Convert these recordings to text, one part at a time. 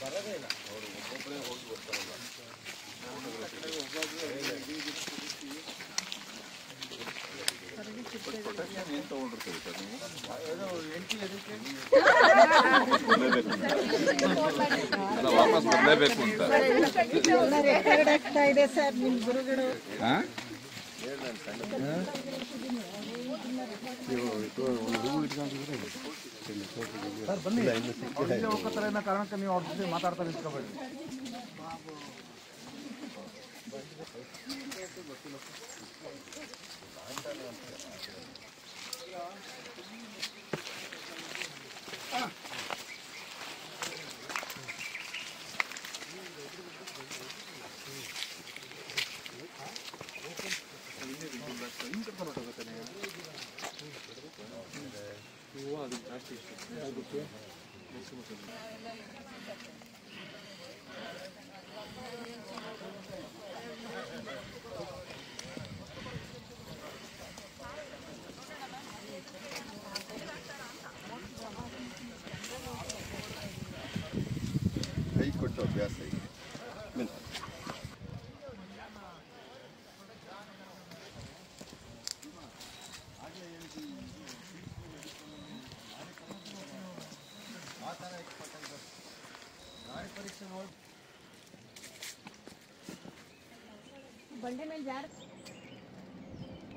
ಬರದೇ ಇಲ್ಲ ಅವರು ಒಬ್ಬೊಬ್ಬರೇ ಹೋಗಿ ಬರ್ತಾರಲ್ಲ ಪ್ರೊಟೆಕ್ಷನ್ ಏನು ತಗೊಂಡಿರ್ತೀವಿ ಸರ್ ನೀವು ಎಂಟ್ರಿ ಅದಕ್ಕೆ ವಾಪಸ್ ಬರಲೇಬೇಕು ಅಂತ ಇದೆ ಸರ್ ನಿಮ್ಮ ಗುರುಗಳು ಸರ್ ಬನ್ನಿ ಹೋಗ್ತಾರೆ ಅನ್ನೋ ಕಾರಣಕ್ಕೆ ನೀವು ಅವ್ರ ಜೊತೆ ಮಾತಾಡ್ತಾ ನಿಂತ್ಕೋಬೇಡಿ. ಕೈ ಕೊಟ್ಟು ಅಭ್ಯಾಸ ಇದೆ ಬಂಡೆ ಮೇಲೆ ಯಾರು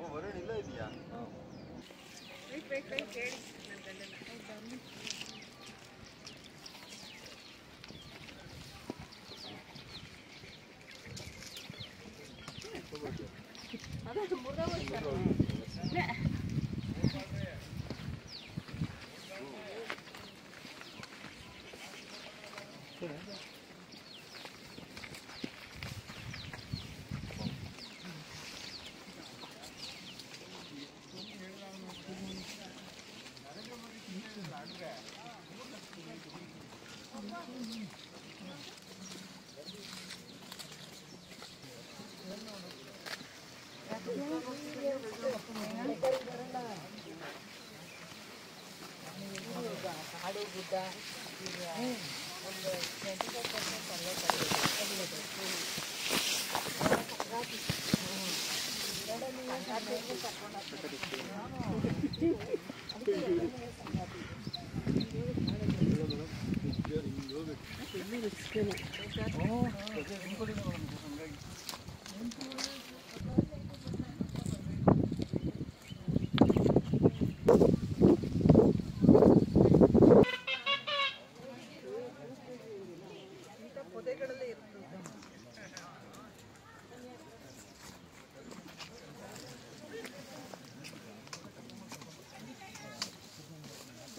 ವರುಣ್ ಇಲ್ಲ ಇದೆಯಾ ಕಾಡು ಗುಡ್ಡ ಒಂದು 25%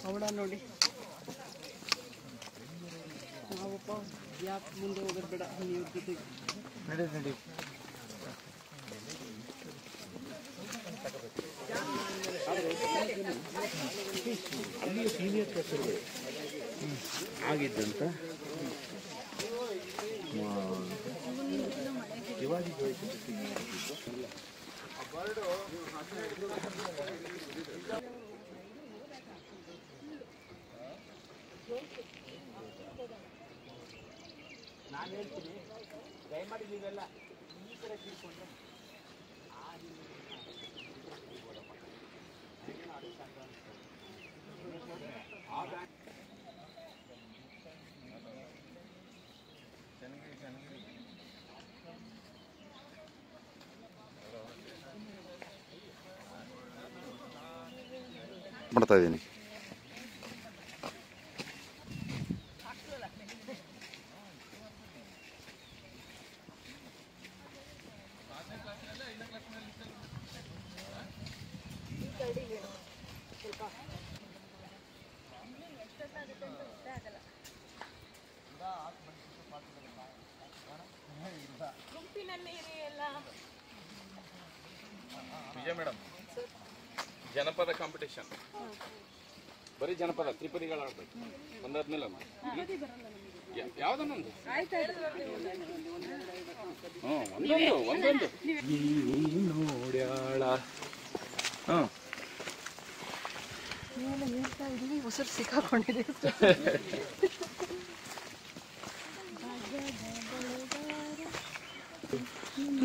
ಅವಳ ನೋಡಿ ನಾವಪ್ಪ ಯಾಕೆ ಮುಂದೆ ಹೋಗೋದು ಬೇಡ ನೀವು ಜೊತೆಗೆ ನಡಿ ನಡಿ ಅಲ್ಲಿ ಸೀನಿಯರ್ ಪ್ರೊಫೆಸರ್ ಆಗಿದ್ದಂತ ಶಿವಾಜಿ ನಾನು ಹೇಳ್ತೀನಿ ದಯಮಾಡಿ ನೀವೆಲ್ಲ ಈ ಕಡೆ ತಿಳ್ಕೊಂಡ್ರೆ ಮಾಡ್ತಾ ಇದ್ದೀನಿ. ವಿಜಯ ಮೇಡಮ್, ಜನಪದ ಕಾಂಪಿಟೇಷನ್ ಬರೀ ಜನಪದ ತ್ರಿಪದಿಗಳು ಆಡ್ಬೇಕು. ಒಂದಾದ್ಮೇಲೆ ಯಾವ್ದನ್ನೊಂದು ಒಂದೊಂದು ನೋಡ್ಯಾಳ ಹೇಳ್ತಾ ಇದೀವಿ, ಉಸಿರು ಸಿಕ್ಕಾಕೊಂಡಿದೆ.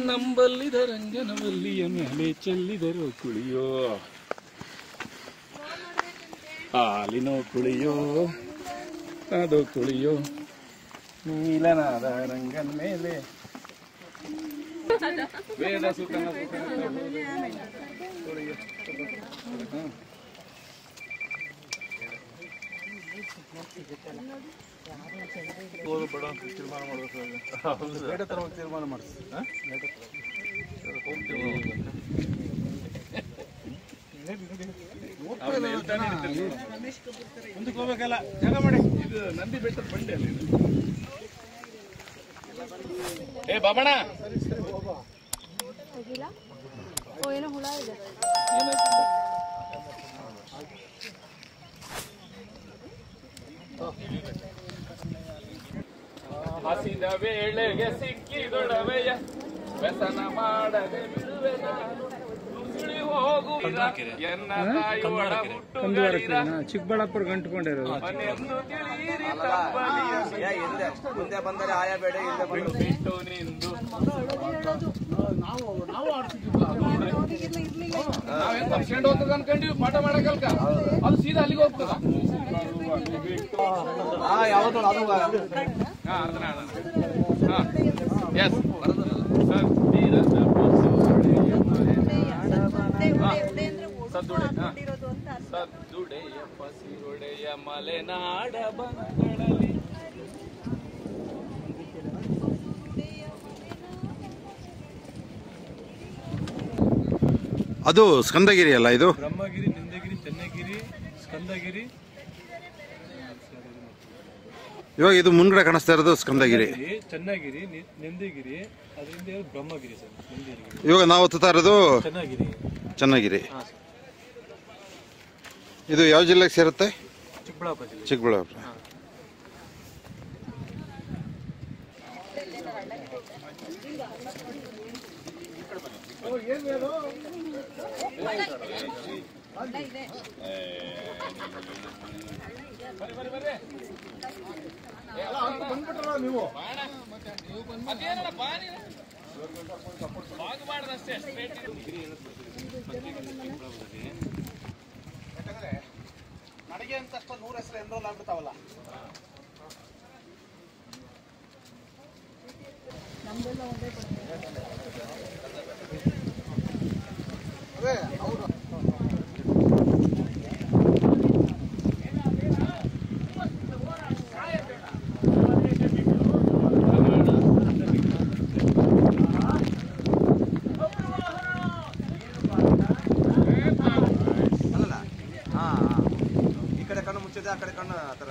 ನಂಬಲ್ಲಿದ ರಂಗನವಲ್ಲಿಯ ಮೇಲೆ ಚೆಲ್ಲಿದರು ಕುಳಿಯೋ, ಹಾಲಿನೋ ಕುಳಿಯೋ ಅದು ಕುಳಿಯೋ, ನೀಲನಾದ ರಂಗನ ಮೇಲೆ ವೇದ ಸುತನ ಕುಳಿಯೋ. ತೀರ್ಮಾನ ಮಾಡಬೇಕು, ತೀರ್ಮಾನ ಮಾಡಿಸಿ ಮುಂದಕ್ಕೆ ಹೋಗ್ಬೇಕಲ್ಲ, ಜಾಗ ಮಾಡಿ. ಇದು ನಂದಿ ಬೆಟ್ಟದ ಬಂಡೆ ಅಲ್ಲಿ. ಏ ಬಾಬಣ್ಣ, ಏನೋ ಹುಳ ಇದೆ. ಹಸಿದ ವೇಳೆಗೆ ಸಿಕ್ಕಿದೊಡವೆಯ ವ್ಯಸನ ಮಾಡದೆ ಬಿಡುವೆ ಚಿಕ್ಕಬಳ್ಳಾಪುರ ಗಂಟುಕೊಂಡಿರೋದು. ಮುಂದೆ ಬಂದರೆ ಆಯಾ ಬೇಡ, ಬಿಟ್ಟು ನಿಂದು ನಾವೇನ್ ತರ್ಸ್ಕೊಂಡು ಹೋಗ್ತದ ಅನ್ಕೊಂಡಿವಿ, ಪಾಠ ಮಾಡಕಲ್ಕ ಅದು ಸೀದಾ ಅಲ್ಲಿಗೆ ಹೋಗ್ತದ. ಸದ್ದುಡೆಯ ಪಸಿರೊಡೆಯ ಮಲೆನಾಡ ಬನಗಳಲ್ಲಿ ಅದು ಸ್ಕಂದಗಿರಿ ಅಲ್ಲ ಇದು? ಬ್ರಹ್ಮಗಿರಿ, ನಿಂದಗಿರಿ, ಚೆನ್ನಗಿರಿ, ಸ್ಕಂದಗಿರಿ. ಇವಾಗ ಇದು ಮುಂದ್ಗಡೆ ಕಾಣಿಸ್ತಾ ಇರೋದು ಸ್ಕಂದಗಿರಿ, ಚೆನ್ನಗಿರಿ, ನಿಂದಗಿರಿ, ಅದರಿಂದ ಬ್ರಹ್ಮಗಿರಿ ಸರ್. ನಿಂದಗಿರಿ. ಇವಾಗ ನಾವು ಹತ್ತುತ್ತಾ ಇರೋದು ಚೆನ್ನಗಿರಿ. ಚೆನ್ನಗಿರಿ. ಇದು ಯಾವ ಜಿಲ್ಲೆಗೆ ಸೇರುತ್ತೆ? ಚಿಕ್ಕಬಳ್ಳಾಪುರ ಜಿಲ್ಲೆ. ಚಿಕ್ಕಬಳ್ಳಾಪುರ. ನೀವು ನನಗೆ ಅಂತ 100 ಹೆಸರು ಎನ್ರೋಲ್ ಆಗ್ಬಿಡ್ತಾವಲ್ಲ. ಅದೇ ಹೌದು. ಆ ಕಡೆ ಕಣ್ಣು ಆ ಥರ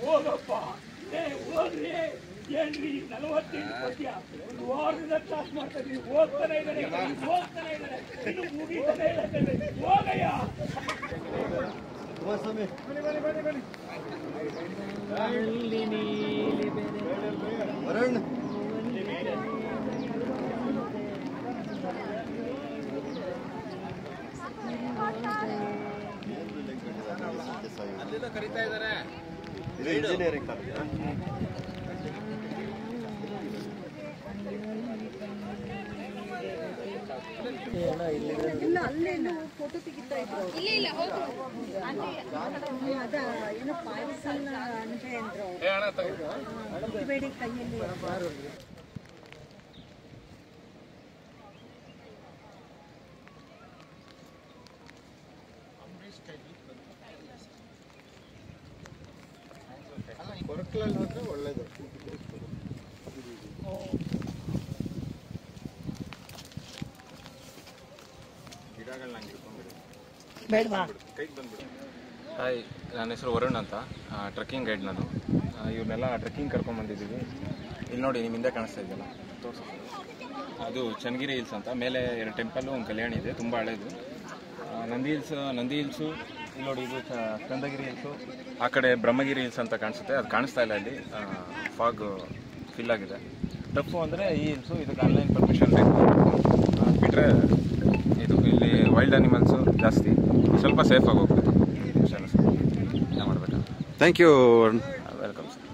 ಹೋಗಪ್ಪ, ಹೋಗ್ರಿ, ಏನ್ರಿ 48 ಪದ್ಯ ಒಂದು ವಾರದ ಕ್ಲಾಸ್ ಮಾಡ್ತಾ ಇದೀವಿ. ಹೋಗ್ತಾನೆ ಇದ್ದಾರೆ, ಇನ್ನು ಮುಗಿತಾನೆ ಇಲ್ಲ. ಹೋಗಯ್ಯ. ಅಲ್ಲೆಲ್ಲ ಕರೀತಾ ಇದ್ದಾರೆ. ಇಂಜಿನಿಯರಿಂಗ್ ಇಲ್ಲ, ಅಲ್ಲೇನು ಫೋಟೋ ತೆಗಿತಾ ಇದ್ರು. ಅದ ಏನೋ ಪಾಯಸನ ಅಂದ್ರೆ ಅಂದ್ರು ಬೇಡಿ ಕೈಯಲ್ಲಿ. ಕೊರಕಲಲ್ಲಿ ಹೋದ್ರೆ ಒಳ್ಳೇದು. ಹಾಯ್, ನನ್ನ ಹೆಸರು ವರುಣ್ ಅಂತ, ಟ್ರೆಕ್ಕಿಂಗ್ ಗೈಡ್ ನಾನು. ಇವ್ರನ್ನೆಲ್ಲ ಟ್ರೆಕ್ಕಿಂಗ್ ಕರ್ಕೊಂಡ್ಬಂದಿದ್ದೀವಿ. ಇಲ್ಲಿ ನೋಡಿ, ನಿಮ್ಮ ಹಿಂದೆ ಕಾಣಿಸ್ತಾ ಇದೆಯಲ್ಲ, ಅದು ಚನ್ನಗಿರಿ ಹಿಲ್ಸ್ ಅಂತ. ಮೇಲೆ 2 ಟೆಂಪಲ್ಲು, ಒಂದು ಕಲ್ಯಾಣಿ ಇದೆ, ತುಂಬ ಹಳೇದು. ನಂದಿ ಹಿಲ್ಸು ಇಲ್ಲಿ ನೋಡಿ, ಇದು ಸ್ಕಂದಗಿರಿ ಹಿಲ್ಸು, ಆ ಕಡೆ ಬ್ರಹ್ಮಗಿರಿ ಹಿಲ್ಸ್ ಅಂತ ಕಾಣಿಸುತ್ತೆ, ಅದು ಕಾಣಿಸ್ತಾ ಇಲ್ಲ ಇಲ್ಲಿ, ಫಾಗ್ ಫಿಲ್ ಆಗಿದೆ. ಟಫು ಅಂದರೆ ಈ ಹಿಲ್ಸು, ಇದಕ್ಕೆ ಆನ್ಲೈನ್ ಪರ್ಮಿಷನ್ ಬೇಕು. ಬಿಟ್ಟರೆ ಇದು ಇಲ್ಲಿ ವೈಲ್ಡ್ ಅನಿಮಲ್ಸು ಜಾಸ್ತಿ, ಸ್ವಲ್ಪ ಸೇಫಾಗಿ ಹೋಗ್ಬೇಕು ಏನು ಮಾಡಬೇಕು. Thank you. Welcome sir.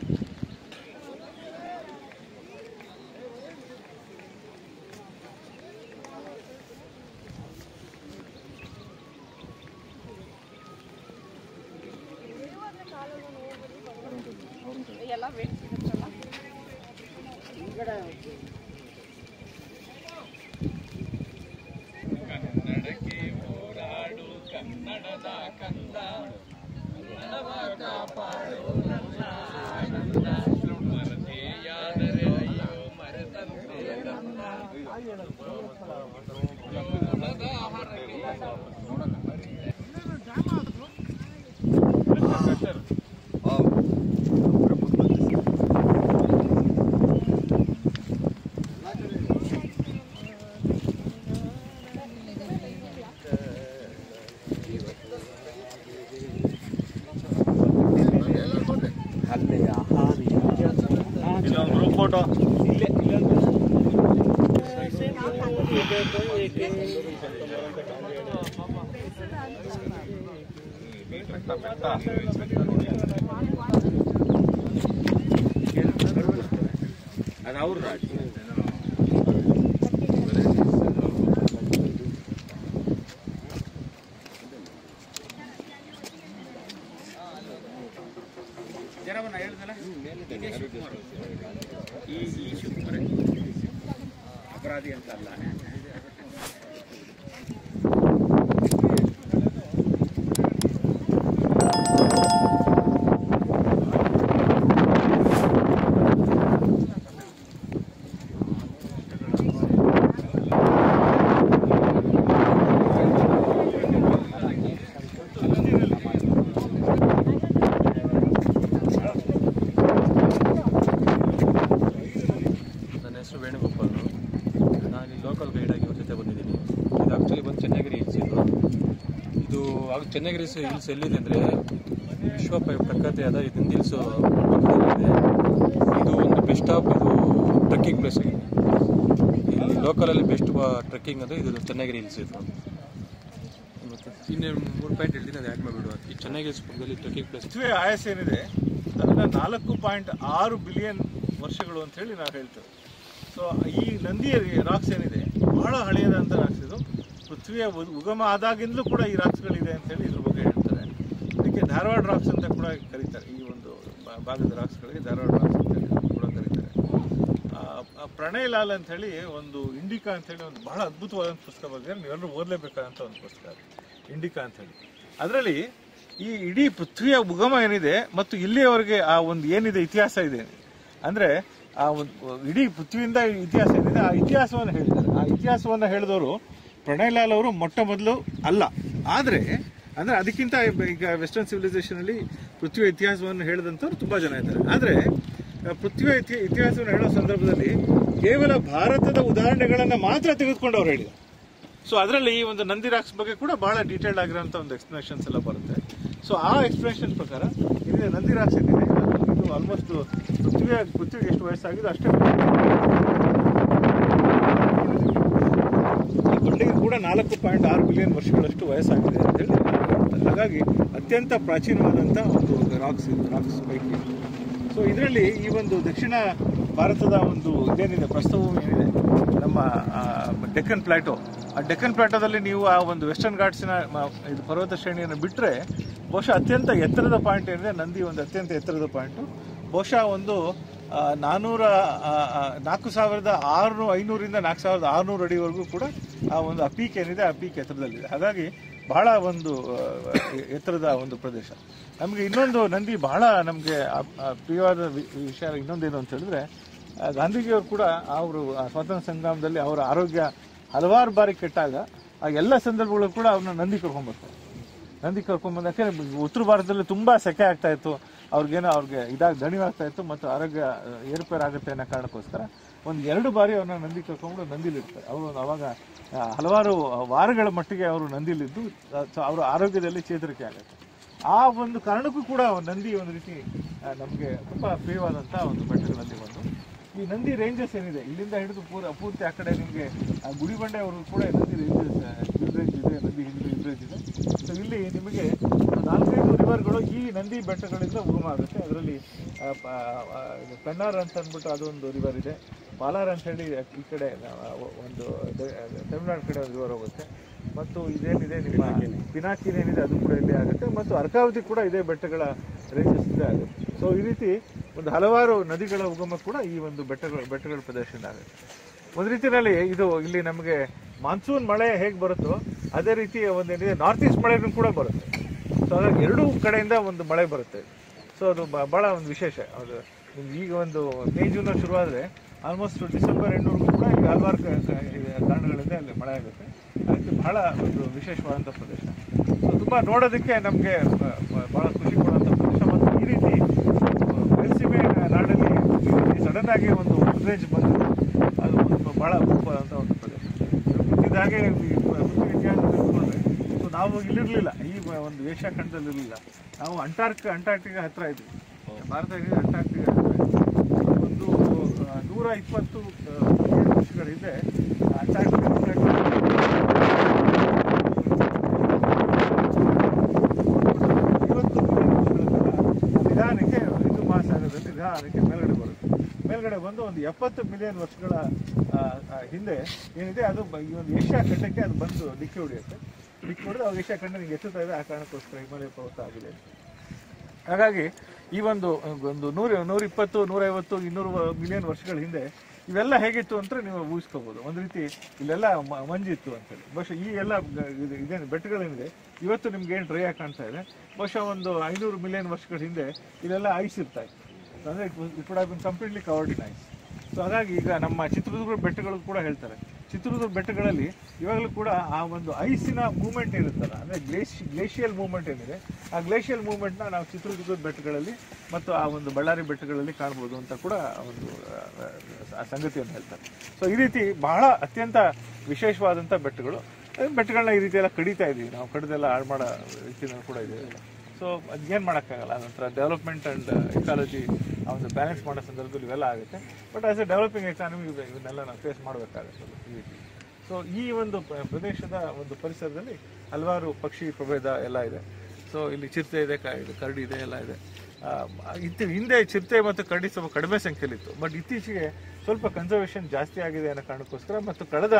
ಎಲ್ಲ ವೇಟ್ ಸಿಗುತ್ತಲ್ಲ. ಕನ್ನಡಕ್ಕೆ ಹೋರಾಡು ಕನ್ನಡದ ಕಂದ, ಕನ್ನಡವ ಕಾಪಾಡು ನನ್ನ ಆನಂದ, ಮರತೆಯಾದರೆ ಅಯ್ಯೋ ಮರೆತಂತೆ ನನ್ನ ಕನ್ನಡದ ಹರಕೆ. ಗ್ರೂಪ್ ಫೋಟೋ ಇಲ್ಲೇ ಅದು ಅವ್ರ ರಾಜ್ಯ. ಜನವನ್ನ ಹೇಳಿದಲ್ಲ ಈ ಶಿವಕುಮಾರ ಅಪರಾಧಿ ಅಂತ ಅಲ್ಲ. ವೇಣುಗೋಪಾಲ್, ನಾನು ಇಲ್ಲಿ ಲೋಕಲ್ ಗೈಡ್ ಆಗಿ ಅವ್ರ ಜೊತೆ ಬಂದಿದ್ದೀನಿ. ಇದು ಆ್ಯಕ್ಚುಲಿ ಬಂದು ಚೆನ್ನಗಿರಿ ಹಿಲ್ಸ್. ಇದು ಚೆನ್ನಗಿರಿ ಹಿಲ್ಸ್ ಎಲ್ಲಿದೆ ಅಂದರೆ ವಿಶ್ವ ಪ್ರಖ್ಯಾತಿಯಾದ ಇದು ಹಿಲ್ಸು ಪಕ್ಕದಲ್ಲಿದೆ. ಇದು ಒಂದು ಬೆಸ್ಟ್ ಆಫ್ ಇದು ಟ್ರೆಕ್ಕಿಂಗ್ ಪ್ಲೇಸ್ ಆಗಿದೆ. ಇಲ್ಲಿ ಲೋಕಲಲ್ಲಿ ಬೆಸ್ಟ್ ಟ್ರೆಕ್ಕಿಂಗ್ ಅಂದರೆ ಇದು ಚೆನ್ನಗಿರಿ ಹಿಲ್ಸ್. ಇದು ಮತ್ತು ಇನ್ನೇ 3 ಪಾಯಿಂಟ್ ಹೇಳ್ತೀನಿ, ಅದು ಆ್ಯಡ್ ಮಾಡಿಬಿಡುವ. ಈ ಚೆನ್ನಗಿರಿ ಹಿಲ್ಸ್ ಪಕ್ಕದಲ್ಲಿ ಟ್ರೆಕ್ಕಿಂಗ್ ಪ್ಲೇಸ್. ಪೃಥ್ವಿ ಆಯಸ್ ಏನಿದೆ ಅದನ್ನು 4.6 ಬಿಲಿಯನ್ ವರ್ಷಗಳು ಅಂತ ಹೇಳಿ ನಾವು ಹೇಳ್ತೇವೆ. ಸೊ ಈ ನಂದಿ ರಾಕ್ಸ್ ಏನಿದೆ ಬಹಳ ಹಳೆಯದಂಥ ರಾಕ್ಸ್. ಇದು ಪೃಥ್ವಿಯ ಉಗಮ ಆದಾಗಿಂದಲೂ ಕೂಡ ಈ ರಾಕ್ಸ್ಗಳಿದೆ ಅಂತ ಹೇಳಿ ಇದ್ರ ಬಗ್ಗೆ ಹೇಳ್ತಾರೆ. ಇದಕ್ಕೆ ಧಾರವಾಡ ರಾಕ್ಸ್ ಅಂತ ಕೂಡ ಕರೀತಾರೆ. ಈ ಒಂದು ಭಾಗದ ರಾಕ್ಸ್ಗಳಿಗೆ ಧಾರವಾಡ ರಾಕ್ಸ್ ಅಂತ ಹೇಳಿ ಕೂಡ ಕರೀತಾರೆ. ಪ್ರಣಯ್ ಲಾಲ್ ಅಂತ ಹೇಳಿ ಒಂದು ಇಂಡಿಕಾ ಅಂತ ಹೇಳಿ ಒಂದು ಬಹಳ ಅದ್ಭುತವಾದಂಥ ಪುಸ್ತಕ ಬಗ್ಗೆ ನೀವೆಲ್ಲರೂ ಓದಲೇಬೇಕಾದಂಥ ಒಂದು ಪುಸ್ತಕ ಇಂಡಿಕಾ ಅಂತ ಹೇಳಿ. ಅದರಲ್ಲಿ ಈ ಇಡೀ ಪೃಥ್ವಿಯ ಉಗಮ ಏನಿದೆ ಮತ್ತು ಇಲ್ಲಿಯವರೆಗೆ ಆ ಒಂದು ಏನಿದೆ ಇತಿಹಾಸ ಇದೆ ಅಂದರೆ ಆ ಒಂದು ಇಡೀ ಪೃಥ್ವಿಯಿಂದ ಇತಿಹಾಸ ಏನಿದೆ ಆ ಇತಿಹಾಸವನ್ನು ಹೇಳಿದ್ದಾರೆ. ಆ ಇತಿಹಾಸವನ್ನು ಹೇಳಿದವರು ಪ್ರಣಯ್ ಲಾಲ್ ಅವರು ಮೊಟ್ಟ ಮೊದಲು ಅಲ್ಲ. ಆದರೆ ಅಂದರೆ ಅದಕ್ಕಿಂತ ಈಗ ವೆಸ್ಟರ್ನ್ ಸಿವಿಲೈಸೇಷನಲ್ಲಿ ಪೃಥ್ವಿಯ ಇತಿಹಾಸವನ್ನು ಹೇಳಿದಂಥವ್ರು ತುಂಬ ಜನ ಇದ್ದಾರೆ. ಆದರೆ ಪೃಥ್ವಿಯ ಇತಿಹಾಸವನ್ನು ಹೇಳೋ ಸಂದರ್ಭದಲ್ಲಿ ಕೇವಲ ಭಾರತದ ಉದಾಹರಣೆಗಳನ್ನು ಮಾತ್ರ ತೆಗೆದುಕೊಂಡು ಅವ್ರು ಹೇಳಿದ್ದಾರೆ. ಸೊ ಅದರಲ್ಲಿ ಈ ಒಂದು ನಂದಿ ರಾಕ್ಸ್ ಬಗ್ಗೆ ಕೂಡ ಬಹಳ ಡೀಟೇಲ್ಡ್ ಆಗಿರೋಂಥ ಒಂದು ಎಕ್ಸ್ಪ್ಲನೇಷನ್ಸ್ ಎಲ್ಲ ಬರುತ್ತೆ. ಸೊ ಆ ಎಕ್ಸ್ಪ್ಲನೇಷನ್ ಪ್ರಕಾರ ಇಲ್ಲಿ ನಂದಿ ರಾಕ್ಸ್ ಏನಿದೆ ಇದು ಆಲ್ಮೋಸ್ಟ್ ಪೃಥ್ವಿಗೆ ಎಷ್ಟು ವಯಸ್ಸಾಗಿದೆ ಅಷ್ಟೇ. ಈ ಬಂಡೆಗೆ ಕೂಡ 4.6 ಬಿಲಿಯನ್ ವರ್ಷಗಳಷ್ಟು ವಯಸ್ಸಾಗಿದೆ ಅಂತ ಹೇಳಿ ಹೇಳ್ತಾರೆ. ಹಾಗಾಗಿ ಅತ್ಯಂತ ಪ್ರಾಚೀನವಾದಂಥ ಒಂದು ರಾಕ್ಸ್ ಪೈಕಿ. ಸೊ ಇದರಲ್ಲಿ ಈ ಒಂದು ದಕ್ಷಿಣ ಭಾರತದ ಒಂದು ಇದೇನಿದೆ ಪ್ರಸ್ಥಭೂಮಿ ಏನಿದೆ ನಮ್ಮ ಡೆಕ್ಕನ್ ಪ್ಲಾಟೋ, ಆ ಡೆಕ್ಕನ್ ಪ್ಲಾಟೋದಲ್ಲಿ ನೀವು ಆ ಒಂದು ವೆಸ್ಟರ್ನ್ ಘಾಟ್ಸಿನ ಇದು ಪರ್ವತ ಶ್ರೇಣಿಯನ್ನು ಬಿಟ್ಟರೆ ಬಹುಶಃ ಅತ್ಯಂತ ಎತ್ತರದ ಪಾಯಿಂಟ್ ಏನಿದೆ ನಂದಿ ಒಂದು ಅತ್ಯಂತ ಎತ್ತರದ ಪಾಯಿಂಟು. ಬಹುಶಃ ಒಂದು 4,500ರಿಂದ 4,600 ಅಡಿವರೆಗೂ ಕೂಡ ಆ ಒಂದು ಆ ಪೀಕ್ ಏನಿದೆ ಆ ಪೀಕ್ ಎತ್ತರದಲ್ಲಿದೆ. ಹಾಗಾಗಿ ಬಹಳ ಒಂದು ಎತ್ತರದ ಒಂದು ಪ್ರದೇಶ. ನಮಗೆ ಇನ್ನೊಂದು ನಂದಿ ಬಹಳ ನಮಗೆ ಪ್ರಿಯವಾದ ವಿಷಯ ಇನ್ನೊಂದೇನು ಅಂತ ಹೇಳಿದ್ರೆ ಗಾಂಧೀಜಿಯವರು ಕೂಡ ಅವರು ಸ್ವಾತಂತ್ರ್ಯ ಸಂಗ್ರಾಮದಲ್ಲಿ ಅವರ ಆರೋಗ್ಯ ಹಲವಾರು ಬಾರಿ ಕೆಟ್ಟಾಗ ಆ ಎಲ್ಲ ಸಂದರ್ಭಗಳು ಕೂಡ ಅವ್ರನ್ನ ನಂದಿ ಕರ್ಕೊಂಡ್ಬರ್ತಾರೆ. ನಂದಿ ಕರ್ಕೊಂಡ್ಬಂದು ಯಾಕೆಂದರೆ ಉತ್ತರ ಭಾರತದಲ್ಲಿ ತುಂಬ ಸೆಕೆ ಆಗ್ತಾ ಇತ್ತು. ಅವ್ರಿಗೆ ದಣಿವಾಗ್ತಾ ಇತ್ತು ಮತ್ತು ಆರೋಗ್ಯ ಏರುಪೇರಾಗುತ್ತೆ ಅನ್ನೋ ಕಾರಣಕ್ಕೋಸ್ಕರ ಒಂದು 2 ಬಾರಿ ಅವ್ರನ್ನ ನಂದಿ ಕರ್ಕೊಂಡು ನಂದಿಲಿರ್ತಾರೆ. ಅವರು ಅವಾಗ ಹಲವಾರು ವಾರಗಳ ಮಟ್ಟಿಗೆ ಅವರು ನಂದಿಲಿದ್ದು ಅವರ ಆರೋಗ್ಯದಲ್ಲಿ ಚೇತರಿಕೆ ಆಗುತ್ತೆ. ಆ ಒಂದು ಕಾರಣಕ್ಕೂ ಕೂಡ ನಂದಿ ಒಂದು ರೀತಿ ನಮಗೆ ತುಂಬ ಪ್ರಿಯವಾದಂಥ ಒಂದು ಬೆಟ್ಟಗಳಲ್ಲಿ ಒಂದು. ಈ ನಂದಿ ರೇಂಜಸ್ ಏನಿದೆ ಇಲ್ಲಿಂದ ಹಿಡಿದು ಪೂರ್ತಿ ಆ ಕಡೆ ನಿಮಗೆ ಗುಡಿಬಂಡೆವರೆಗೂ ಕೂಡ ನಂದಿ ಹಿಲ್ ರೇಂಜ್ ಇದೆ, ನಂದಿ ಹಿಲ್ ರೇಂಜ್ ಇದೆ. ಸೊ ಇಲ್ಲಿ ನಿಮಗೆ 4-5 ರಿವರ್ಗಳು ಈ ನಂದಿ ಬೆಟ್ಟಗಳಿಂದ ಉಗಮ ಆಗುತ್ತೆ. ಅದರಲ್ಲಿ ಪೆನ್ನಾರ್ ಅಂತ ಅಂದ್ಬಿಟ್ಟು ಅದೊಂದು ರಿವರ್ ಇದೆ, ಪಾಲಾರ್ ಅಂತ ಹೇಳಿ ಈ ಕಡೆ ಒಂದು ತಮಿಳ್ನಾಡು ಕಡೆ ಒಂದು ರಿವರ್ ಹೋಗುತ್ತೆ, ಮತ್ತು ಇದೇನಿದೆ ನಿಮ್ಮ ಪಿನಾಕಿನ್ ಏನಿದೆ ಅದು ಕೂಡ ಇಲ್ಲಿ ಆಗುತ್ತೆ, ಮತ್ತು ಅರ್ಕಾವತಿ ಕೂಡ ಇದೇ ಬೆಟ್ಟಗಳ ರೇಂಜಸ್ ಇದೆ ಆಗುತ್ತೆ. ಸೊ ಈ ರೀತಿ ಒಂದು ಹಲವಾರು ನದಿಗಳ ಉಗಮ ಕೂಡ ಈ ಒಂದು ಬೆಟ್ಟಗಳ ಪ್ರದೇಶದಿಂದ ಆಗುತ್ತೆ. ಒಂದು ರೀತಿಯಲ್ಲಿ ಇದು ಇಲ್ಲಿ ನಮಗೆ ಮಾನ್ಸೂನ್ ಮಳೆ ಹೇಗೆ ಬರುತ್ತೋ ಅದೇ ರೀತಿ ಒಂದೇನಿದೆ ನಾರ್ತ್ ಈಸ್ಟ್ ಮಳೆನೂ ಕೂಡ ಬರುತ್ತೆ. ಸೊ ಹಾಗಾಗಿ 2 ಕಡೆಯಿಂದ ಒಂದು ಮಳೆ ಬರುತ್ತೆ. ಸೊ ಅದು ಭಾಳ ಒಂದು ವಿಶೇಷ. ಅದು ನಿಮ್ಗೆ ಈಗ ಒಂದು ಮೇ ಜೂನ್ ಶುರುವಾದರೆ ಆಲ್ಮೋಸ್ಟ್ ಡಿಸೆಂಬರ್ ಎಂಡ್ವರೆಗೂ ಕೂಡ ಈಗ ಹಲವಾರು ಕಾರಣಗಳಿಂದ ಅಲ್ಲಿ ಮಳೆ ಆಗುತ್ತೆ. ಅದಕ್ಕೆ ಬಹಳ ಒಂದು ವಿಶೇಷವಾದಂಥ ಪ್ರದೇಶ. ಸೊ ತುಂಬ ನೋಡೋದಕ್ಕೆ ನಮಗೆ ಭಾಳ ಖುಷಿ ಕೊಡುವಂಥ ಪ್ರದೇಶ. ಮತ್ತು ಈ ರೀತಿ ಬಯಲುಸೀಮೆ ನಾಡಲ್ಲಿ ಈ ರೀತಿ ಸಡನ್ ಆಗಿ ಒಂದು ರೇಂಜ್ ಬಂದು ಅದು ಭಾಳ ಮುಖ್ಯವಾದಂಥ ಒಂದು ಪ್ರದೇಶ. ಇದಾಗೆ ಇತಿಹಾಸದಲ್ಲಿ ನೋಡಿದ್ರೆ ಸೊ ನಾವು ಇಲ್ಲಿರಲಿಲ್ಲ, ಈ ಒಂದು ಏಷ್ಯಾ ಖಂಡದಲ್ಲಿ ಇರಲಿಲ್ಲ. ನಾವು ಅಂಟಾರ್ಟಿಕಾ ಹತ್ರ ಇದ್ವಿ. ಭಾರತ ಅಂಟಾರ್ಟಿಕಾ ಹತ್ರ ಒಂದು 120 ವರ್ಷಗಳ ಹಿಂದೆ ಅಂಟಾರ್ಟಿಕಾ ನಿಧಾನಕ್ಕೆ ಹಿಂದೂ ಮಹಾಸಾಗರದಲ್ಲಿ ನಿಧಾನಕ್ಕೆ ಮೇಲ್ಗಡೆ ಬಂದು ಒಂದು 70 ಮಿಲಿಯನ್ ವರ್ಷಗಳ ಹಿಂದೆ ಏನಿದೆ ಅದು ಈ ಒಂದು ಏಷ್ಯಾ ಖಂಡಕ್ಕೆ ಅದು ಬಂದು ಡಿಕ್ಕಿ ಹೊಡೆಯುತ್ತೆ. ಡಿಕ್ಕಿ ಹೊಡೆದು ಅವು ಏಷ್ಯಾ ಖಂಡ ನಿಮಗೆ ಎತ್ತುತ್ತಾ ಇದೆ. ಆ ಕಾರಣಕ್ಕೋಸ್ಕರ ಹಿಮಾಲಯ ಪರ್ವತ ಆಗಿದೆ. ಹಾಗಾಗಿ ಈ ಒಂದು 120, 150, 200 ಮಿಲಿಯನ್ ವರ್ಷಗಳ ಹಿಂದೆ ಇವೆಲ್ಲ ಹೇಗಿತ್ತು ಅಂತ ನೀವು ಊಹಿಸ್ಕೋಬೋದು. ಒಂದು ರೀತಿ ಇಲ್ಲೆಲ್ಲ ಮಂಜಿತ್ತು ಅಂತೇಳಿ. ಬಹುಶಃ ಈ ಎಲ್ಲ ಇದೇನು ಬೆಟ್ಟಗಳೇನಿದೆ ಇವತ್ತು ನಿಮ್ಗೆ ಏನು ಡ್ರೈ ಆಗಿ ಕಾಣ್ತಾ ಇದೆ, ಬಹುಶಃ ಒಂದು 500 ಮಿಲಿಯನ್ ವರ್ಷಗಳ ಹಿಂದೆ ಇಲ್ಲೆಲ್ಲ ಐಸ್ ಇರ್ತಾ ಇತ್ತು. ಅಂದರೆ it would have been completely covered in ice. So ಹಾಗಾಗಿ ಈಗ ನಮ್ಮ ಚಿತ್ರದುರ್ಗ ಬೆಟ್ಟಗಳು ಕೂಡ ಹೇಳ್ತಾರೆ, ಚಿತ್ರದುರ್ಗ ಬೆಟ್ಟಗಳಲ್ಲಿ ಇವಾಗಲೂ ಕೂಡ ಆ ಒಂದು ಐಸಿನ ಮೂವ್ಮೆಂಟ್ ಇರುತ್ತಲ್ಲ, ಅಂದರೆ ಗ್ಲೇಷಿಯಲ್ ಮೂವ್ಮೆಂಟ್ ಏನಿದೆ ಆ ಗ್ಲೇಷಿಯಲ್ ಮೂವ್ಮೆಂಟ್ನ ನಾವು ಚಿತ್ರದುರ್ಗದ ಬೆಟ್ಟಗಳಲ್ಲಿ ಮತ್ತು ಆ ಒಂದು ಬಳ್ಳಾರಿ ಬೆಟ್ಟಗಳಲ್ಲಿ ಕಾಣ್ಬೋದು ಅಂತ ಕೂಡ ಒಂದು ಸಂಗತಿಯನ್ನು ಹೇಳ್ತಾರೆ. ಸೊ ಈ ರೀತಿ ಬಹಳ ಅತ್ಯಂತ ವಿಶೇಷವಾದಂಥ ಬೆಟ್ಟಗಳನ್ನ ಈ ರೀತಿ ಎಲ್ಲ ಕಡಿತಾ ಇದ್ದೀವಿ ನಾವು. ಕಡಿದೆಲ್ಲ ಹಾಳು ಮಾಡೋ ರೀತಿಯಲ್ಲಿ ಕೂಡ ಇದೆ. ಸೊ ಅದೇನು ಮಾಡೋಕ್ಕಾಗಲ್ಲ. ನಂತರ ಡೆವಲಪ್ಮೆಂಟ್ ಆ್ಯಂಡ್ ಎಕಾಲಜಿ ಆ ಒಂದು ಬ್ಯಾಲೆನ್ಸ್ ಮಾಡೋ ಸಂದರ್ಭದಲ್ಲಿ ಇವೆಲ್ಲ ಆಗುತ್ತೆ. But as A developing economy ಇವನ್ನೆಲ್ಲ ನಾವು ಫೇಸ್ ಮಾಡಬೇಕಾಗುತ್ತೆ ಈ ರೀತಿ. ಸೊ ಈ ಒಂದು ಪ್ರದೇಶದ ಒಂದು ಪರಿಸರದಲ್ಲಿ ಹಲವಾರು ಪಕ್ಷಿ ಪ್ರಭೇದ ಎಲ್ಲ ಇದೆ. ಸೊ ಇಲ್ಲಿ ಚಿರತೆ ಇದೆ, ಕರಡಿ ಇದೆ, ಎಲ್ಲ ಇದೆ. ಹಿಂದೆ ಚಿರತೆ ಮತ್ತು ಕರಡಿ ಸ್ವಲ್ಪ ಕಡಿಮೆ ಸಂಖ್ಯೆಯಲ್ಲಿತ್ತು. ಬಟ್ ಇತ್ತೀಚೆಗೆ ಸ್ವಲ್ಪ ಕನ್ಸರ್ವೇಷನ್ ಜಾಸ್ತಿ ಆಗಿದೆ ಅನ್ನೋ ಕಾರಣಕ್ಕೋಸ್ಕರ ಮತ್ತು ಕಳೆದ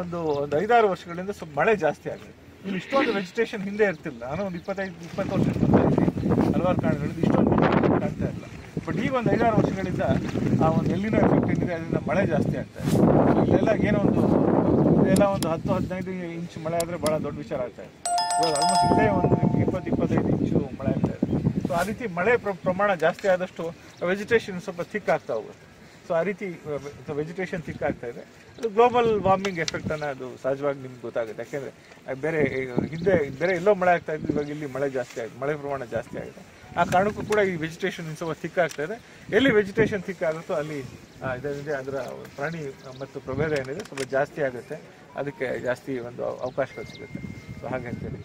ಒಂದು 5-6 ವರ್ಷಗಳಿಂದ ಸ್ವಲ್ಪ ಮಳೆ ಜಾಸ್ತಿ ಆಗಿದೆ. ಇಲ್ಲಿ ಇಷ್ಟೊಂದು ವೆಜಿಟೇಷನ್ ಹಿಂದೆ ಇರ್ತಿಲ್ಲ. ನಾನು ಒಂದು 25-20 ವರ್ಷಕ್ಕೆ ಬರ್ತಾ ಇದ್ದೀನಿ. ಹಲವಾರು ಕಾರಣಗಳಿಂದ ಇಷ್ಟೊಂದು ಕಾಣ್ತಾ ಇಲ್ಲ. ಬಟ್ ಈಗ ಒಂದು 5-6 ವರ್ಷಗಳಿಂದ ಆ ಒಂದು ಎಲ್ಲಿನ ಎಫೆಕ್ಟ್ ಏನಿದೆ ಅದರಿಂದ ಮಳೆ ಜಾಸ್ತಿ ಆಗ್ತಾ ಇದೆ. ಇಲ್ಲೆಲ್ಲ ಏನೋ ಇದೆಲ್ಲ ಒಂದು 10-15 ಇಂಚ್ ಮಳೆ ಆದರೆ ಭಾಳ ದೊಡ್ಡ ವಿಚಾರ ಆಗ್ತಾ ಇದೆ. ಇವಾಗ ಆಲ್ಮೋಸ್ಟ್ ಇಲ್ಲೇ ಒಂದು 20-25 ಇಂಚು ಮಳೆ ಆಗ್ತಾ ಇದೆ. ಸೊ ಆ ರೀತಿ ಮಳೆ ಪ್ರಮಾಣ ಜಾಸ್ತಿ ಆದಷ್ಟು ವೆಜಿಟೇಷನ್ ಸ್ವಲ್ಪ ಥಿಕ್ ಆಗ್ತಾ ಹೋಗುತ್ತೆ. ಸೊ ಆ ರೀತಿ ವೆಜಿಟೇಷನ್ ಥಿಕ್ ಆಗ್ತಾ ಇದೆ. ಅದು ಗ್ಲೋಬಲ್ ವಾರ್ಮಿಂಗ್ ಎಫೆಕ್ಟ್ ಅನ್ನ ಅದು ಸಹಜವಾಗಿ ನಿಮ್ಗೆ ಗೊತ್ತಾಗುತ್ತೆ. ಯಾಕೆಂದರೆ ಹಿಂದೆ ಬೇರೆ ಎಲ್ಲೋ ಮಳೆ ಆಗ್ತಾ ಇದ್ದು, ಇವಾಗ ಇಲ್ಲಿ ಮಳೆ ಜಾಸ್ತಿ ಆಗಿದೆ, ಮಳೆ ಪ್ರಮಾಣ ಜಾಸ್ತಿ ಆಗಿದೆ. ಆ ಕಾರಣಕ್ಕೂ ಕೂಡ ಈ ವೆಜಿಟೇಷನ್ ಸ್ವಲ್ಪ ಥಿಕ್ ಆಗ್ತಾ ಇದೆ. ಎಲ್ಲಿ ವೆಜಿಟೇಷನ್ ಥಿಕ್ ಆಗುತ್ತೋ ಅಲ್ಲಿ ಇದೇನಿದೆ ಅದರ ಪ್ರಾಣಿ ಮತ್ತು ಪ್ರಭೇದ ಏನಿದೆ ಸ್ವಲ್ಪ ಜಾಸ್ತಿ ಆಗುತ್ತೆ. ಅದಕ್ಕೆ ಜಾಸ್ತಿ ಒಂದು ಅವಕಾಶಗಳು ಸಿಗುತ್ತೆ. ಸೊ ಹಾಗೆ ಅಂತೇಳಿ